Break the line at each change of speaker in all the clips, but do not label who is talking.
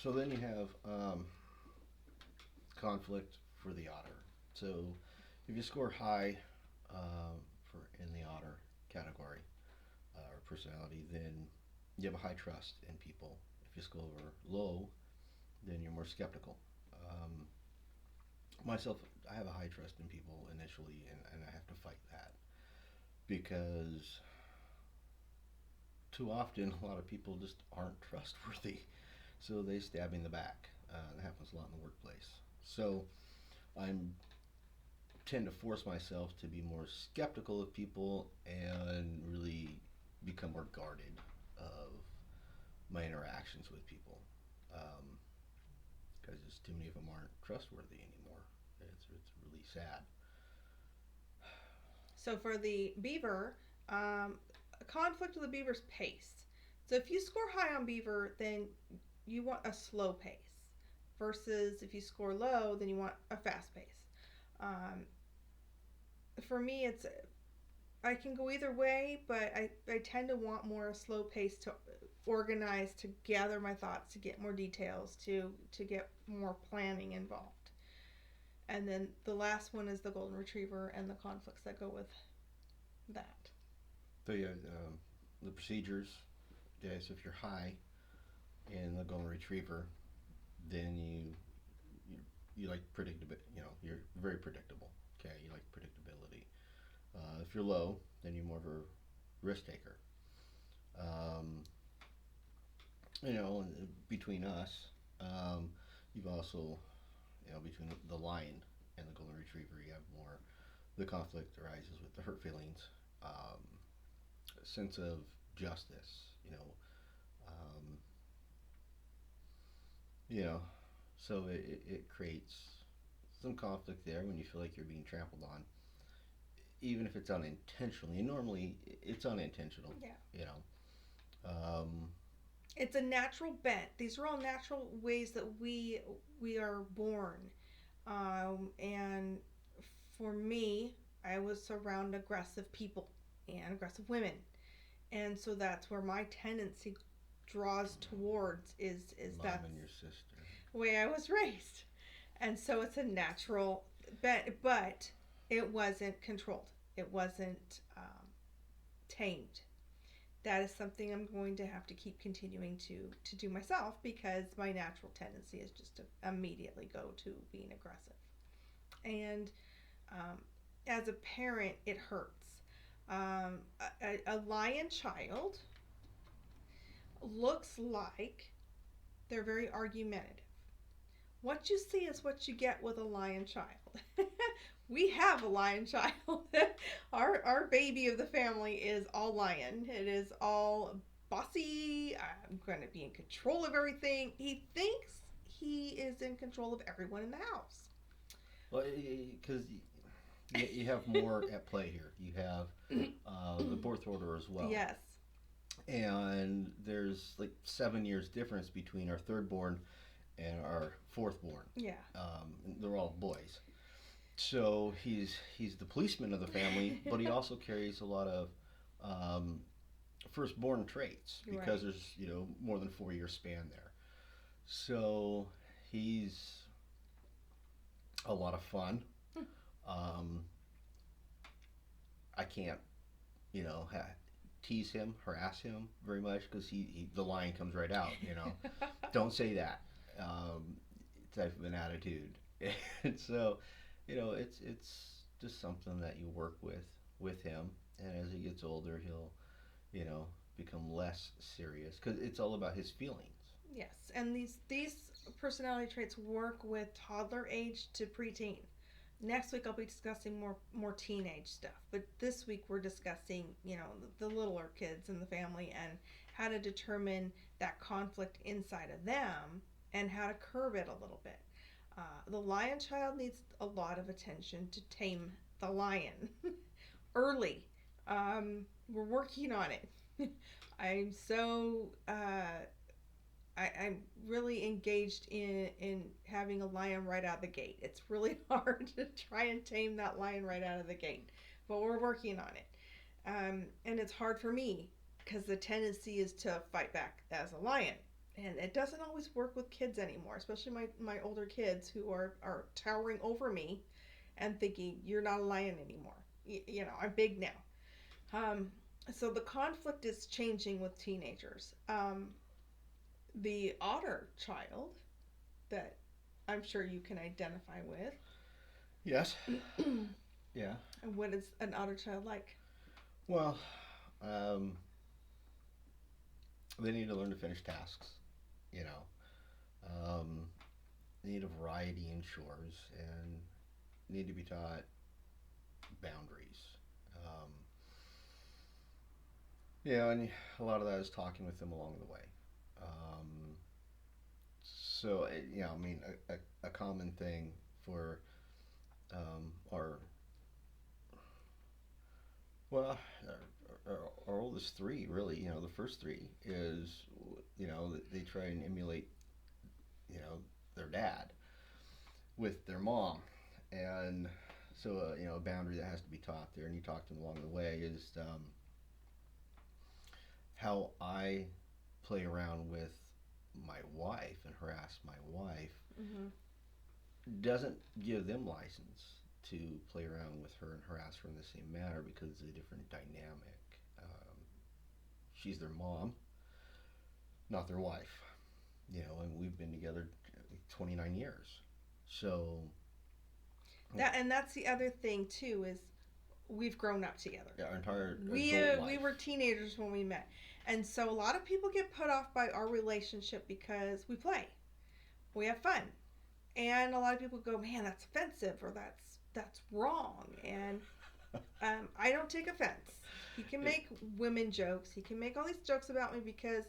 So then you have conflict for the otter. So if you score high for in the otter category or personality, then you have a high trust in people. If you score low, then you're more skeptical. Um, Myself, I have a high trust in people initially, and I have to fight that because too often a lot of people just aren't trustworthy, so they stab me in the back. That happens a lot in the workplace. So I tend to force myself to be more skeptical of people and really become more guarded of my interactions with people because just too many of them aren't trustworthy anymore. It's really sad.
So for the beaver, a conflict with the beaver's pace. So if you score high on beaver, then you want a slow pace, versus if you score low, then you want a fast pace. Um, for me, it's I can go either way, but I tend to want more a slow pace to organize, to gather my thoughts, to get more details, to get more planning involved. And then the last one is the golden retriever and the conflicts that go with that.
So yeah, the procedures. Yeah, so if you're high in the golden retriever, then you, you like predictability. You know, you're very predictable. Okay, you like predictability. If you're low, then you're more of a risk taker. Um, between us, um, you've also, between the lion and the golden retriever, you have more. The conflict arises with the hurt feelings, um, sense of justice. Um, you know, so it creates some conflict there when you feel like you're being trampled on, even if it's unintentionally. And normally, it's unintentional.
Yeah.
You know, um,
It's a natural bent. These are all natural ways that we are born. And for me, I was around aggressive people and aggressive women, and so that's where my tendency draws towards is
mom
that
and your sister.
way I was raised. And so it's a natural bent, but it wasn't controlled. It wasn't tamed. That is something I'm going to have to keep continuing to do myself, because my natural tendency is just to immediately go to being aggressive. And um, as a parent, it hurts. A lion child looks like they're very argumentative. What you see is what you get with a lion child. We have a lion child. Our baby of the family is all lion. It is all bossy. I'm going to be in control of everything. He thinks he is in control of everyone in the house.
Well, because you have more at play here. You have the birth order as well,
Yes.
and there's like 7 years difference between our third born and our fourth born.
Yeah.
They're all boys. So he's the policeman of the family, but he also carries a lot of um, firstborn traits
Right.
because there's more than 4 year span there. So he's a lot of fun. Um, I can't you know tease him, harass him very much because the lion comes right out. Don't say that type of an attitude. And so it's just something that you work with him, and as he gets older, he'll you know become less serious because it's all about his feelings.
Yes, and these personality traits work with toddler age to preteen. Next week I'll be discussing more teenage stuff, but this week we're discussing the littler kids in the family and how to determine that conflict inside of them and how to curb it a little bit. The lion child needs a lot of attention to tame the lion early. We're working on it. I'm so I'm really engaged in having a lion right out of the gate. It's really hard to try and tame that lion right out of the gate, but we're working on it. And it's hard for me because the tendency is to fight back as a lion. And it doesn't always work with kids anymore, especially my older kids who are towering over me and thinking, you're not a lion anymore. I'm big now. Um, so the conflict is changing with teenagers. The otter child that I'm sure you can identify with.
Yes. Yeah.
And what is an otter child like?
Well, um, they need to learn to finish tasks. You know, they need a variety in chores and need to be taught boundaries. Um, and a lot of that is talking with them along the way. Um, I mean, a common thing for our well, our oldest three really, the first three is, they try and emulate, you know, their dad with their mom, and so a boundary that has to be taught there, and you talk to them along the way is how I play around with my wife and harass my wife
Mm-hmm.
doesn't give them license to play around with her and harass her in the same manner because it's a different dynamic. Um, she's their mom, not their wife. And we've been together 29 years. So,
That's the other thing too is we've grown up together.
yeah, our entire
We
adult
we
life.
were teenagers when we met, and so a lot of people get put off by our relationship because we play, we have fun, and a lot of people go, "Man, that's offensive," or "That's wrong," and I don't take offense. He can
It,
make women jokes. He can make all these jokes about me because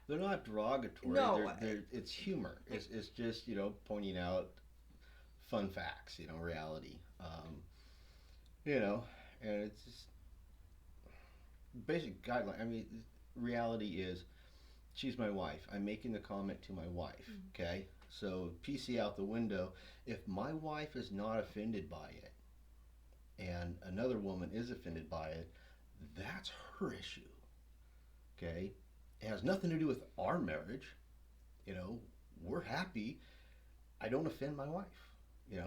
they're not derogatory.
no,
It's humor. It's just pointing out fun facts. Reality. You know, and it's just basic guideline. I mean, reality is she's my wife. I'm making the comment to my wife. Okay, so PC out the window. If my wife is not offended by it, and another woman is offended by it, that's her issue. Okay, it has nothing to do with our marriage. You know, we're happy. I don't offend my wife.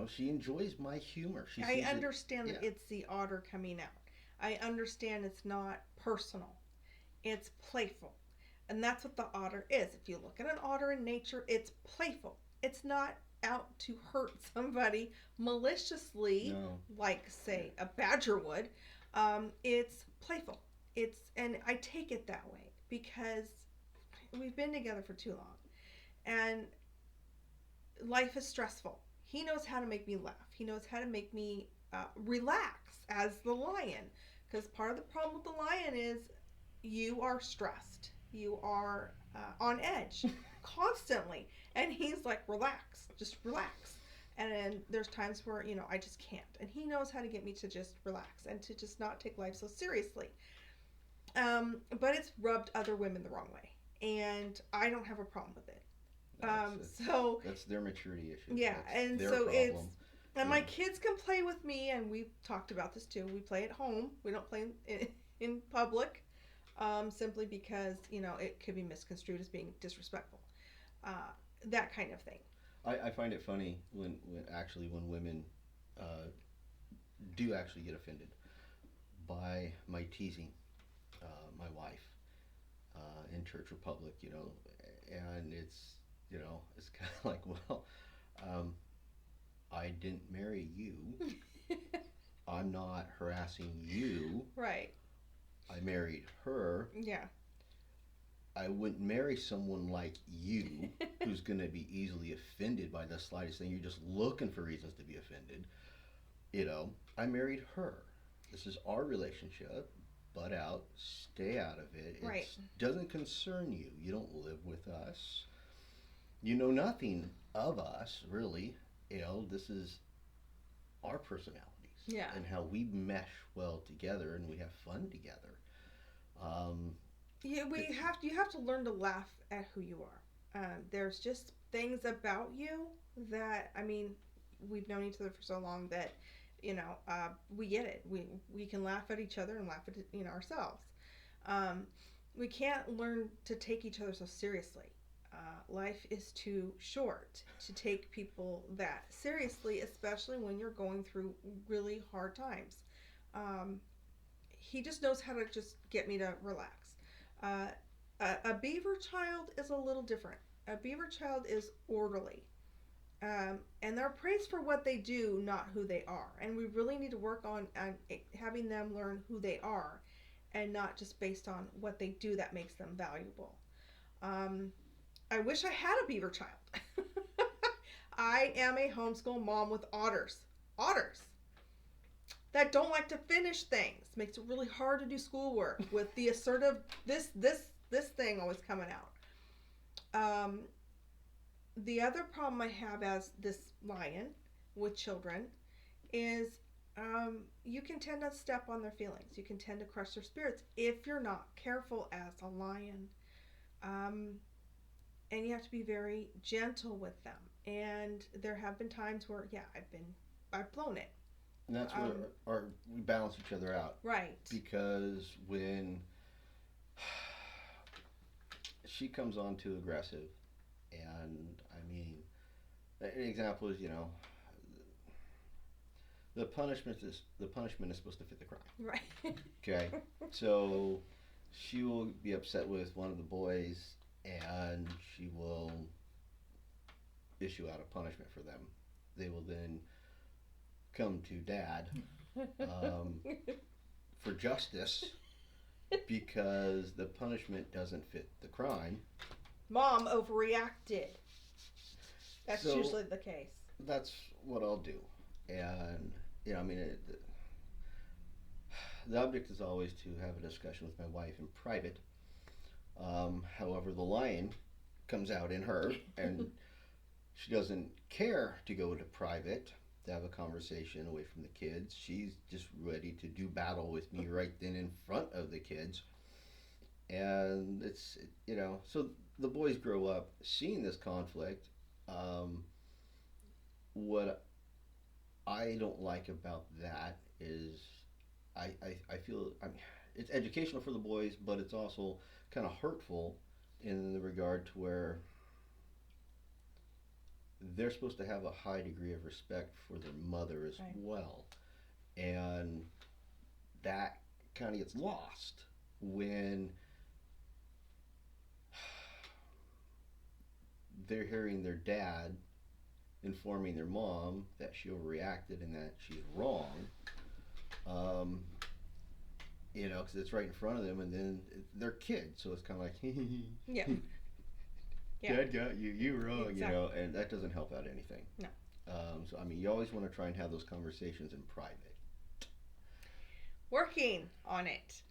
She enjoys my humor. She
I
sees it.
understand
Yeah.
that it's the otter coming out. I understand it's not personal. It's playful. And that's what the otter is. If you look at an otter in nature, it's playful. It's not out to hurt somebody maliciously,
No.
like, say, a badger would. It's playful. And I take it that way because we've been together for too long. And life is stressful. He knows how to make me laugh. He knows how to make me relax as the lion. Because part of the problem with the lion is you are stressed. You are on edge constantly. And he's like, relax, just relax. And then there's times where, I just can't. And he knows how to get me to just relax and to just not take life so seriously. But it's rubbed other women the wrong way. And I don't have a problem with it. So
That's their maturity issue.
yeah,
That's
and
their
so
problem.
and my kids can play with me, and we've talked about this too. We play at home. We don't play in public, simply because it could be misconstrued as being disrespectful, that kind of thing.
I find it funny when women uh, do actually get offended by my teasing my wife in church or public, and it's kind of like, well, um, I didn't marry you. I'm not harassing you.
Right.
I married her.
Yeah.
I wouldn't marry someone like you who's going to be easily offended by the slightest thing. You're just looking for reasons to be offended. I married her. This is our relationship. Butt out. Stay out of it.
Right.
It doesn't concern you. You don't live with us. You know nothing of us, really. This is our personalities.
Yeah.
And how we mesh well together and we have fun together. Um,
Yeah, you have to learn to laugh at who you are. There's just things about you that we've known each other for so long that we get it. We can laugh at each other and laugh at ourselves. We can't learn to take each other so seriously. Life is too short to take people that seriously, especially when you're going through really hard times. Um, he just knows how to just get me to relax. Uh, a beaver child is a little different. A beaver child is orderly. And they're praised for what they do, not who they are. And we really need to work on having them learn who they are and not just based on what they do that makes them valuable. Um, I wish I had a beaver child. I am a homeschool mom with otters. Otters that don't like to finish things. Makes it really hard to do schoolwork with the assertive this thing always coming out. The other problem I have as this lion with children is you can tend to step on their feelings. You can tend to crush their spirits if you're not careful as a lion. Um, and you have to be very gentle with them. And there have been times where, yeah, I've blown it.
And that's where we balance each other out.
Right.
Because when she comes on too aggressive, and I mean, an example is, the punishment is supposed to fit the crime.
Right.
Okay, so she will be upset with one of the boys, and she will issue out a punishment for them. They will then come to dad for justice because the punishment doesn't fit the crime.
Mom overreacted. That's usually the case.
That's what I'll do. And, I mean, the object is always to have a discussion with my wife in private. However, the lion comes out in her, and she doesn't care to go to private to have a conversation away from the kids. She's just ready to do battle with me right then in front of the kids. And so the boys grow up seeing this conflict. What I don't like about that is I feel, I mean, it's educational for the boys, but it's also kind of hurtful in the regard to where they're supposed to have a high degree of respect for their mother as well. And that kind of gets lost when they're hearing their dad informing their mom that she overreacted and that she's wrong. Because it's right in front of them, and then they're kids, so it's kind of like,
yeah.
Dad got you, you were wrong,
Exactly.
and that doesn't help out anything.
No.
So, I mean, you always want to try and have those conversations in private.
Working on it.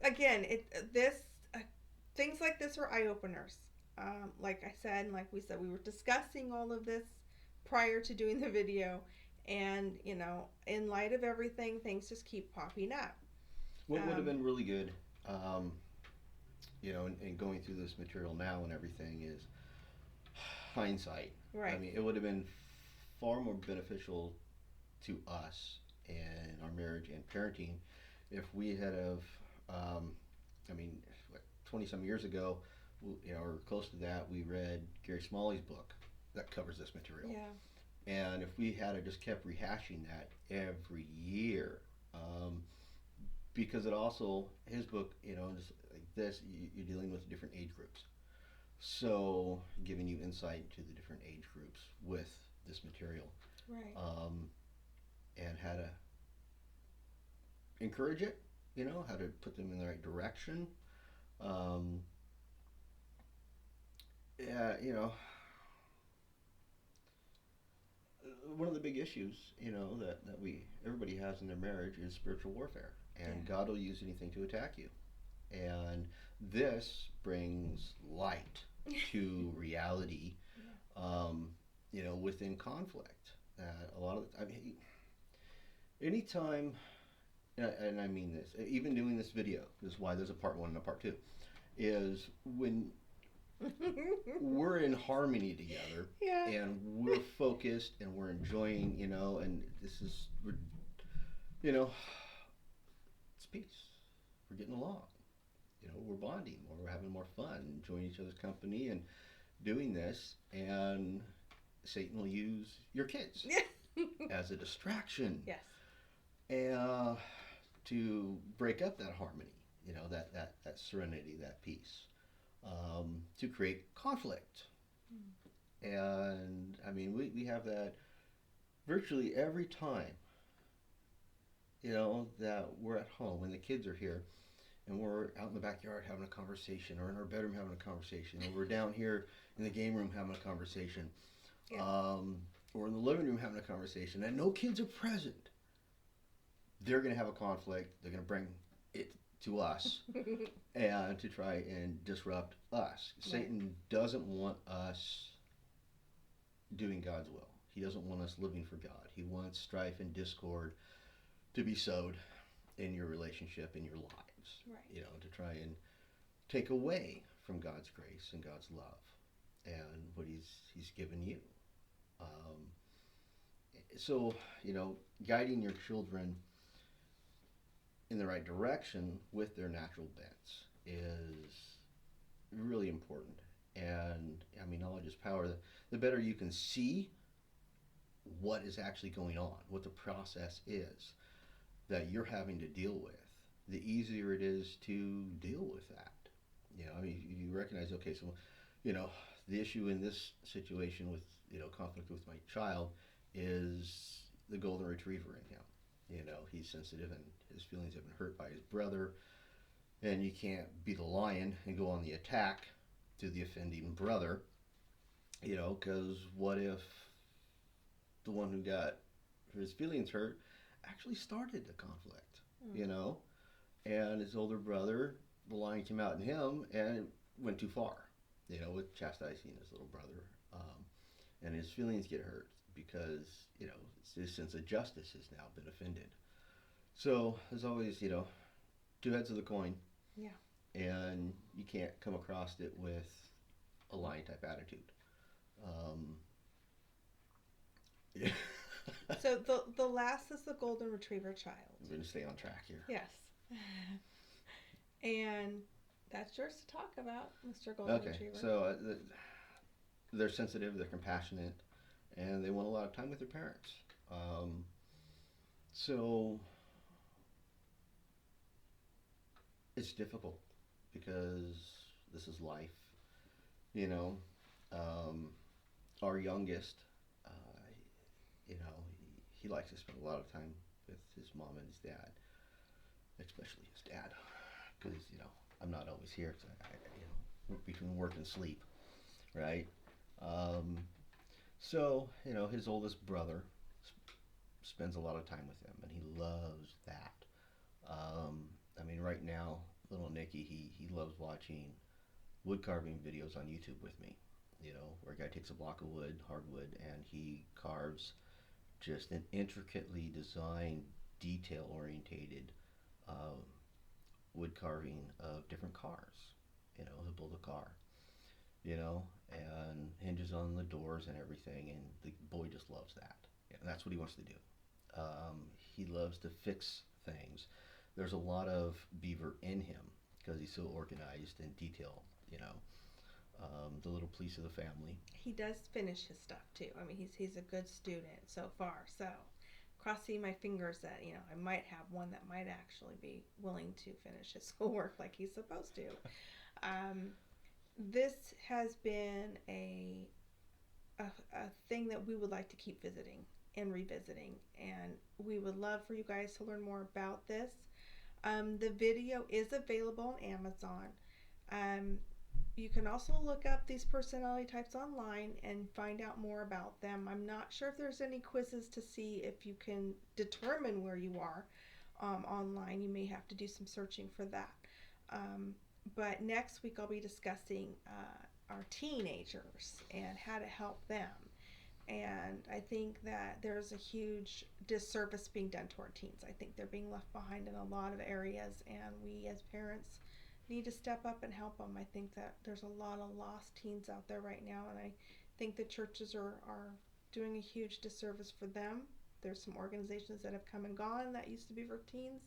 Again, things like this are eye openers. Like I said, and like we said, we were discussing all of this prior to doing the video, and in light of everything, things just keep popping up.
What would have been really good, in going through this material now and everything is hindsight.
Right.
I mean, it would have been far more beneficial to us and our marriage and parenting if we had have, 20 some years ago, or close to that, we read Gary Smalley's book that covers this material.
Yeah.
And if we had just kept rehashing that every year, because it also, his book, just like this, you're dealing with different age groups. So giving you insight into the different age groups with this material.
Right.
And how to encourage it, how to put them in the right direction. One of the big issues, that everybody has in their marriage is spiritual warfare, and God will use anything to attack you. And this brings light to reality, within conflict. A lot of anytime, and I mean this, even doing this video, this is why there's a part 1 and a part 2, is when we're in harmony together, and we're focused and we're enjoying, and this is, it's peace. We're getting along, we're bonding more, we're having more fun, enjoying each other's company, and doing this. And Satan will use your kids as a distraction,
Yes.
and to break up that harmony, that serenity, that peace, to create conflict. And I mean, we have that virtually every time, that we're at home when the kids are here and we're out in the backyard having a conversation, or in our bedroom having a conversation, or we're down here in the game room having a conversation,
Yeah.
or in the living room having a conversation, and no kids are present. They're going to have a conflict. They're going to bring it to us and to try and disrupt us.
Right.
Satan doesn't want us doing God's will. He doesn't want us living for God. He wants strife and discord to be sowed in your relationship, in your lives.
Right.
To try and take away from God's grace and God's love and what He's given you. So, guiding your children in the right direction with their natural bents is really important. And I mean, knowledge is power. The better you can see what is actually going on, what the process is that you're having to deal with, the easier it is to deal with that. I mean, you recognize, okay, so, the issue in this situation with, conflict with my child is the golden retriever in him. He's sensitive and his feelings have been hurt by his brother, and you can't be the lion and go on the attack to the offending brother, because what if the one who got his feelings hurt actually started the conflict, and his older brother, the lion came out in him and it went too far, with chastising his little brother, and his feelings get hurt because, his sense of justice has now been offended. So there's always, two heads of the coin.
Yeah.
And you can't come across it with a lion type attitude. Yeah.
So the last is the golden retriever child.
I'm going to stay on track here.
Yes. And that's yours to talk about, Mr. Golden Retriever.
Okay, so they're sensitive, they're compassionate, and they want a lot of time with their parents. So it's difficult because this is life. Our youngest, he likes to spend a lot of time with his mom and his dad, especially his dad, because I'm not always here because I between work and sleep, right? So his oldest brother spends a lot of time with him, and he loves that. I mean, right now, little Nicky, he loves watching wood carving videos on YouTube with me. Where a guy takes a block of wood, hardwood, and he carves just an intricately designed, detail-orientated wood carving of different cars. He'll build a car, and hinges on the doors and everything, and the boy just loves that. And that's what he wants to do. He loves to fix things. There's a lot of beaver in him because he's so organized and detailed, the little police of the family.
He does finish his stuff too. I mean, he's a good student so far. So, crossing my fingers that I might have one that might actually be willing to finish his schoolwork like he's supposed to. This has been a thing that we would like to keep visiting and revisiting, and we would love for you guys to learn more about this. The video is available on Amazon. You can also look up these personality types online and find out more about them. I'm not sure if there's any quizzes to see if you can determine where you are online. You may have to do some searching for that. But next week I'll be discussing our teenagers and how to help them. And I think that there's a huge disservice being done to our teens. I think they're being left behind in a lot of areas, and we as parents need to step up and help them. I think that there's a lot of lost teens out there right now, and I think the churches are doing a huge disservice for them. There's some organizations that have come and gone that used to be for teens,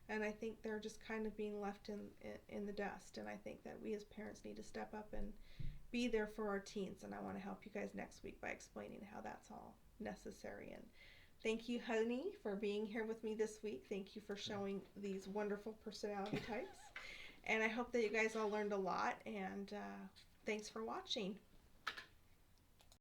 and I think they're just kind of being left in the dust. And I think that we as parents need to step up and be there for our teens. And I want to help you guys next week by explaining how that's all necessary. And thank you, honey, for being here with me this week. Thank you for showing these wonderful personality types. And I hope that you guys all learned a lot. And thanks for watching.